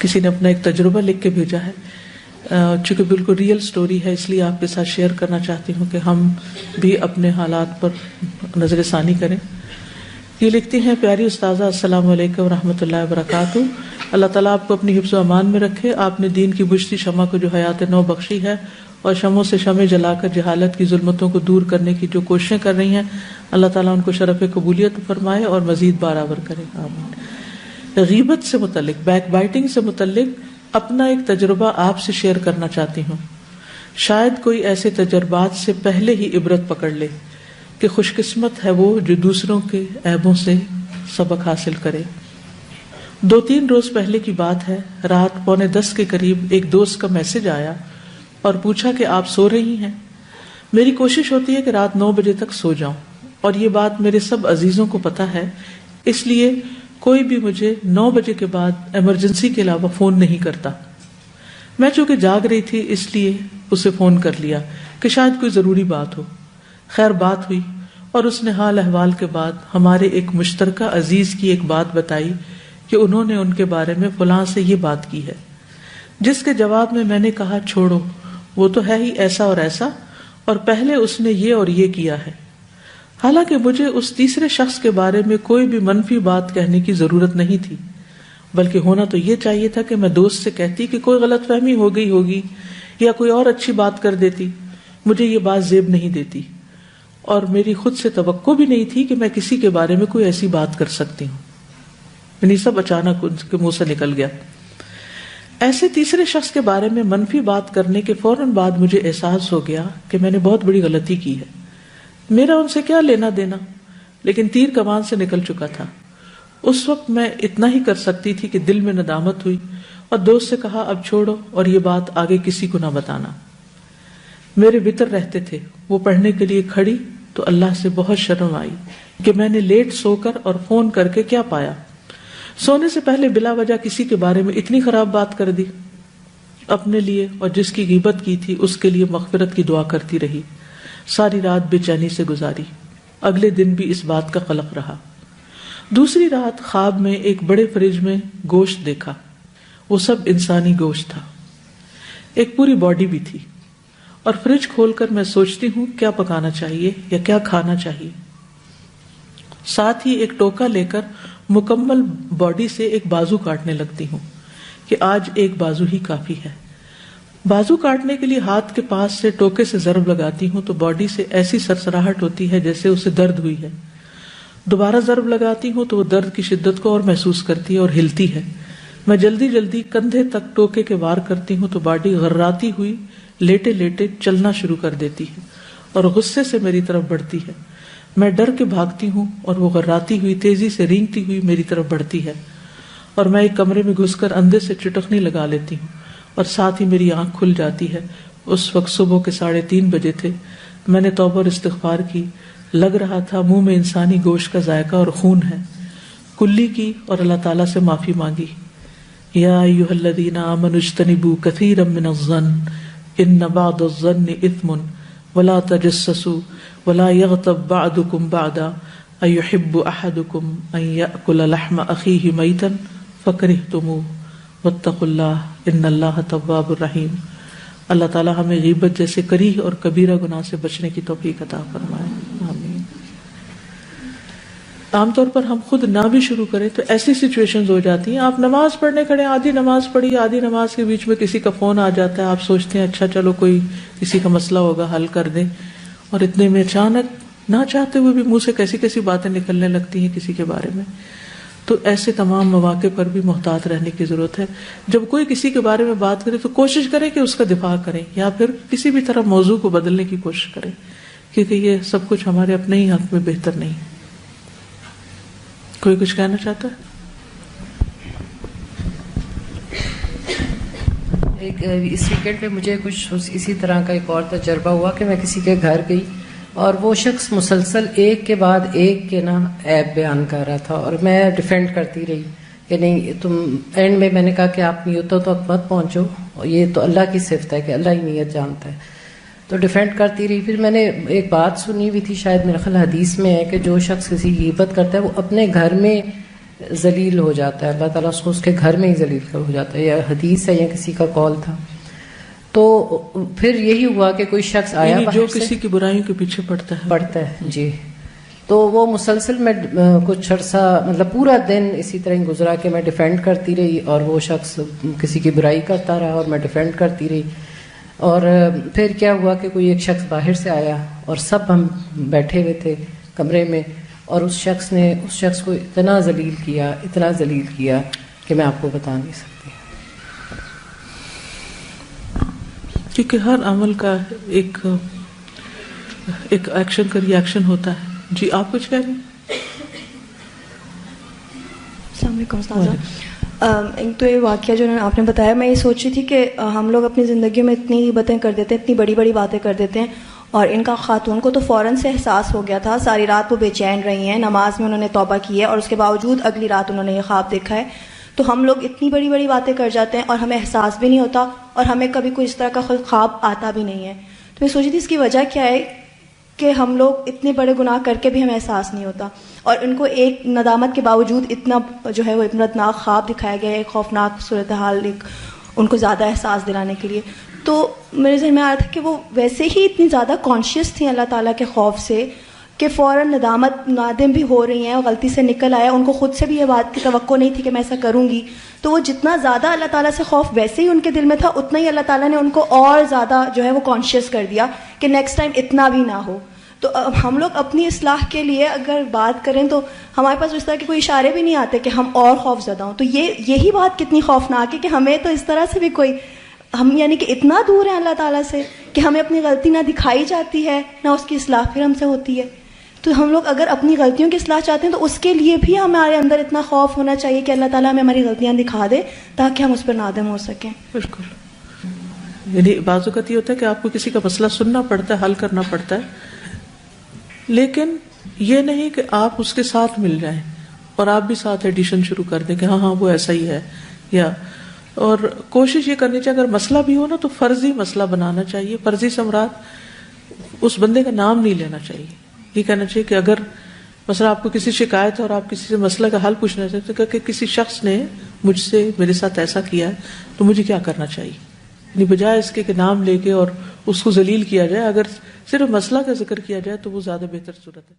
کسی نے اپنا ایک تجربہ لکھ کے بھیجا ہے، چونکہ بالکل ریئل سٹوری ہے اس لیے آپ کے ساتھ شیئر کرنا چاہتی ہوں کہ ہم بھی اپنے حالات پر نظر ثانی کریں۔ یہ لکھتی ہیں، پیاری استاذہ السلام علیکم ورحمۃ اللہ وبرکاتہ، اللہ تعالیٰ آپ کو اپنی حفظ و امان میں رکھے۔ آپ نے دین کی بجھتی شمع کو جو حیات نو بخشی ہے اور شمعوں سے شمع جلا کر جہالت کی ظلمتوں کو دور کرنے کی جو کوششیں کر رہی ہیں، اللہ تعالیٰ ان کو شرف قبولیت فرمائے اور مزید برابر کرے، آمین۔ غیبت سے متعلق، بیک بائٹنگ سے متعلق اپنا ایک تجربہ آپ سے شیئر کرنا چاہتی ہوں۔ شاید کوئی ایسے تجربات سے پہلے ہی عبرت پکڑ لے کہ خوش قسمت ہے وہ جو دوسروں کے عیبوں سے سبق حاصل کرے۔ 2-3 روز پہلے کی بات ہے، رات 9:45 کے قریب ایک دوست کا میسج آیا اور پوچھا کہ آپ سو رہی ہیں؟ میری کوشش ہوتی ہے کہ رات 9 بجے تک سو جاؤں، اور یہ بات میرے سب عزیزوں کو پتہ ہے، اس لیے کوئی بھی مجھے 9 بجے کے بعد ایمرجنسی کے علاوہ فون نہیں کرتا۔ میں چونکہ جاگ رہی تھی اس لیے اسے فون کر لیا کہ شاید کوئی ضروری بات ہو۔ خیر بات ہوئی اور اس نے حال احوال کے بعد ہمارے ایک مشترکہ عزیز کی ایک بات بتائی کہ انہوں نے ان کے بارے میں فلاں سے یہ بات کی ہے، جس کے جواب میں نے کہا چھوڑو، وہ تو ہے ہی ایسا اور ایسا، اور پہلے اس نے یہ اور یہ کیا ہے۔ حالانکہ مجھے اس تیسرے شخص کے بارے میں کوئی بھی منفی بات کہنے کی ضرورت نہیں تھی، بلکہ ہونا تو یہ چاہیے تھا کہ میں دوست سے کہتی کہ کوئی غلط فہمی ہو گئی ہوگی یا کوئی اور اچھی بات کر دیتی۔ مجھے یہ بات زیب نہیں دیتی اور میری خود سے توقع بھی نہیں تھی کہ میں کسی کے بارے میں کوئی ایسی بات کر سکتی ہوں، یعنی سب اچانک ان کے منہ سے نکل گیا۔ ایسے تیسرے شخص کے بارے میں منفی بات کرنے کے فوراً بعد مجھے احساس ہو گیا کہ میں نے بہت بڑی غلطی کی ہے۔ میرا ان سے کیا لینا دینا، لیکن تیر کمان سے نکل چکا تھا۔ اس وقت میں اتنا ہی کر سکتی تھی کہ دل میں ندامت ہوئی اور دوست سے کہا اب چھوڑو اور یہ بات آگے کسی کو نہ بتانا۔ میرے بتر رہتے تھے، وہ پڑھنے کے لیے کھڑی تو اللہ سے بہت شرم آئی کہ میں نے لیٹ سو کر اور فون کر کے کیا پایا، سونے سے پہلے بلا وجہ کسی کے بارے میں اتنی خراب بات کر دی۔ اپنے لیے اور جس کی غیبت کی تھی اس کے لیے مغفرت کی دعا کرتی رہی، ساری رات بے چینی سے گزاری۔ اگلے دن بھی اس بات کا قلق رہا۔ دوسری رات خواب میں ایک بڑے فریج میں گوشت دیکھا، وہ سب انسانی گوشت تھا، ایک پوری باڈی بھی تھی، اور فریج کھول کر میں سوچتی ہوں کیا پکانا چاہیے یا کیا کھانا چاہیے۔ ساتھ ہی ایک ٹوکا لے کر مکمل باڈی سے ایک بازو کاٹنے لگتی ہوں کہ آج ایک بازو ہی کافی ہے۔ بازو کاٹنے کے لیے ہاتھ کے پاس سے ٹوکے سے ضرب لگاتی ہوں تو باڈی سے ایسی سرسراہٹ ہوتی ہے جیسے اسے درد ہوئی ہے۔ دوبارہ ضرب لگاتی ہوں تو وہ درد کی شدت کو اور محسوس کرتی ہے اور ہلتی ہے۔ میں جلدی جلدی کندھے تک ٹوکے کے وار کرتی ہوں تو باڈی غراتی ہوئی لیٹے لیٹے چلنا شروع کر دیتی ہے اور غصے سے میری طرف بڑھتی ہے۔ میں ڈر کے بھاگتی ہوں اور وہ غراتی ہوئی تیزی سے رینگتی ہوئی میری طرف بڑھتی ہے، اور میں ایک کمرے میں گھس کر اندھے سے چٹکنی لگا لیتی ہوں اور ساتھ ہی میری آنکھ کھل جاتی ہے۔ اس وقت صبح کے 3:30 بجے تھے۔ میں نے توبہ اور استغفار کی، لگ رہا تھا منہ میں انسانی گوشت کا ذائقہ اور خون ہے، کلی کی اور اللہ تعالیٰ سے معافی مانگی۔ یا ایھا الذین آمنوا اجتنبوا کثیرا من الظن ان بعض الظن اثم ولا تجسسوا ولا یغتب بعضکم بعضا ایحب احدکم ان یأکل لحم اخیہ میتا فکرہتموہ واتقوا اللہ ان اللہ تواب الرحیم۔ اللہ تعالیٰ ہمیں غیبت جیسے کریہ اور کبیرہ گناہ سے بچنے کی توفیق عطا فرمائے، آمین۔ عام طور پر ہم خود نہ بھی شروع کریں تو ایسی سچویشنز ہو جاتی ہیں، آپ نماز پڑھنے کھڑے، آدھی نماز پڑھی، آدھی نماز کے بیچ میں کسی کا فون آ جاتا ہے، آپ سوچتے ہیں اچھا چلو کوئی کسی کا مسئلہ ہوگا حل کر دیں، اور اتنے میں اچانک نہ چاہتے ہوئے بھی منہ سے کیسی کیسی باتیں نکلنے لگتی ہیں کسی کے بارے میں۔ تو ایسے تمام مواقع پر بھی محتاط رہنے کی ضرورت ہے۔ جب کوئی کسی کے بارے میں بات کرے تو کوشش کریں کہ اس کا دفاع کریں یا پھر کسی بھی طرح موضوع کو بدلنے کی کوشش کریں، کیونکہ یہ سب کچھ ہمارے اپنے ہی حق میں بہتر نہیں۔ کوئی کچھ کہنا چاہتا ہے؟ اس ویکینڈ پہ مجھے کچھ اسی طرح کا ایک اور تجربہ ہوا کہ میں کسی کے گھر گئی اور وہ شخص مسلسل ایک کے بعد ایک کے عیب بیان کر رہا تھا، اور میں ڈیفینڈ کرتی رہی کہ نہیں تم، اینڈ میں نے کہا کہ آپ نیتوں تک مت پہنچو، یہ تو اللہ کی صفت ہے کہ اللہ ہی نیت جانتا ہے، تو ڈیفینڈ کرتی رہی۔ پھر میں نے ایک بات سنی ہوئی تھی، شاید میرا خیال حدیث میں ہے کہ جو شخص کسی کی غیبت کرتا ہے وہ اپنے گھر میں ذلیل ہو جاتا ہے, اللہ تعالیٰ اس کو اس کے گھر میں ہی ذلیل ہو جاتا ہے, یا حدیث ہے یا کسی کا قول تھا. تو پھر یہی ہوا کہ کوئی شخص آیا جو کسی کی برائیوں کے پیچھے پڑتا ہے جی. تو وہ مسلسل میں کچھ عرصہ مطلب پورا دن اسی طرح ہی گزرا کہ میں ڈیفینڈ کرتی رہی, اور وہ شخص کسی کی برائی کرتا رہا اور میں ڈیفینڈ کرتی رہی. اور پھر کیا ہوا کہ کوئی ایک شخص باہر سے آیا, اور سب ہم بیٹھے ہوئے تھے کمرے میں, اور اس شخص کو اتنا ذلیل کیا کہ میں آپ کو بتا نہیں سکتی. کیونکہ ہر عمل کا ایک ایکشن کا ری ایکشن ہوتا ہے. جی آپ کچھ کہہ رہے ہیں؟ السلام علیکم استاذہ. ایک تو یہ واقعہ جو آپ نے بتایا, میں یہ سوچ رہی تھی کہ ہم لوگ اپنی زندگیوں میں اتنی باتیں کر دیتے ہیں, اتنی بڑی بڑی باتیں کر دیتے ہیں, اور ان کا خاتون کو تو فوراً سے احساس ہو گیا تھا. ساری رات وہ بے چین رہی ہیں, نماز میں انہوں نے توبہ کی ہے, اور اس کے باوجود اگلی رات انہوں نے یہ خواب دیکھا ہے. تو ہم لوگ اتنی بڑی بڑی باتیں کر جاتے ہیں اور ہمیں احساس بھی نہیں ہوتا, اور ہمیں کبھی کوئی اس طرح کا خواب آتا بھی نہیں ہے. تو میں سوچی تھی اس کی وجہ کیا ہے کہ ہم لوگ اتنے بڑے گناہ کر کے بھی ہمیں احساس نہیں ہوتا, اور ان کو ایک ندامت کے باوجود اتنا جو ہے وہ عبرتناک خواب دکھایا گیا ہے, ایک خوفناک صورتحال, ایک ان کو زیادہ احساس دلانے کے لیے. تو میرے ذہن میں آیا تھا کہ وہ ویسے ہی اتنی زیادہ کانشیس تھیں اللہ تعالیٰ کے خوف سے کہ فوراً نادم بھی ہو رہی ہیں, اور غلطی سے نکل آیا. ان کو خود سے بھی یہ بات کی توقع نہیں تھی کہ میں ایسا کروں گی. تو وہ جتنا زیادہ اللہ تعالیٰ سے خوف ویسے ہی ان کے دل میں تھا, اتنا ہی اللہ تعالیٰ نے ان کو اور زیادہ جو ہے وہ کانشیس کر دیا کہ نیکسٹ ٹائم اتنا بھی نہ ہو. تو اب ہم لوگ اپنی اصلاح کے لیے اگر بات کریں تو ہمارے پاس اس طرح کے کوئی اشارے بھی نہیں آتے کہ ہم اور خوف زدہ ہوں. تو یہی بات کتنی خوفناک ہے کہ ہمیں تو اس طرح سے بھی کوئی, ہم یعنی کہ اتنا دور ہیں اللہ تعالیٰ سے کہ ہمیں اپنی غلطی نہ دکھائی جاتی ہے, نہ اس کی اصلاح پھر ہم سے ہوتی ہے. تو ہم لوگ اگر اپنی غلطیوں کی اصلاح چاہتے ہیں تو اس کے لیے بھی ہمارے اندر اتنا خوف ہونا چاہیے کہ اللہ تعالیٰ ہمیں ہماری غلطیاں دکھا دے تاکہ ہم اس پر نادم ہو سکیں. بالکل. یعنی بعض اوقات یہ ہوتا ہے کہ آپ کو کسی کا مسئلہ سننا پڑتا ہے, حل کرنا پڑتا ہے, لیکن یہ نہیں کہ آپ اس کے ساتھ مل جائیں اور آپ بھی ساتھ ایڈیشن شروع کر دیں کہ ہاں وہ ایسا ہی ہے. یا اور کوشش یہ کرنی چاہیے اگر مسئلہ بھی ہو نا تو فرضی مسئلہ بنانا چاہیے. فرضی سے مراد اس بندے کا نام نہیں لینا چاہیے. یہ کہنا چاہیے کہ اگر مثلا آپ کو کسی شکایت ہے اور آپ کسی سے مسئلہ کا حل پوچھنا چاہتے ہیں کہ کسی شخص نے مجھ سے میرے ساتھ ایسا کیا ہے تو مجھے کیا کرنا چاہیے, یعنی بجائے اس کے کہ نام لے کے اور اس کو ذلیل کیا جائے, اگر صرف مسئلہ کا ذکر کیا جائے تو وہ زیادہ بہتر صورت ہے.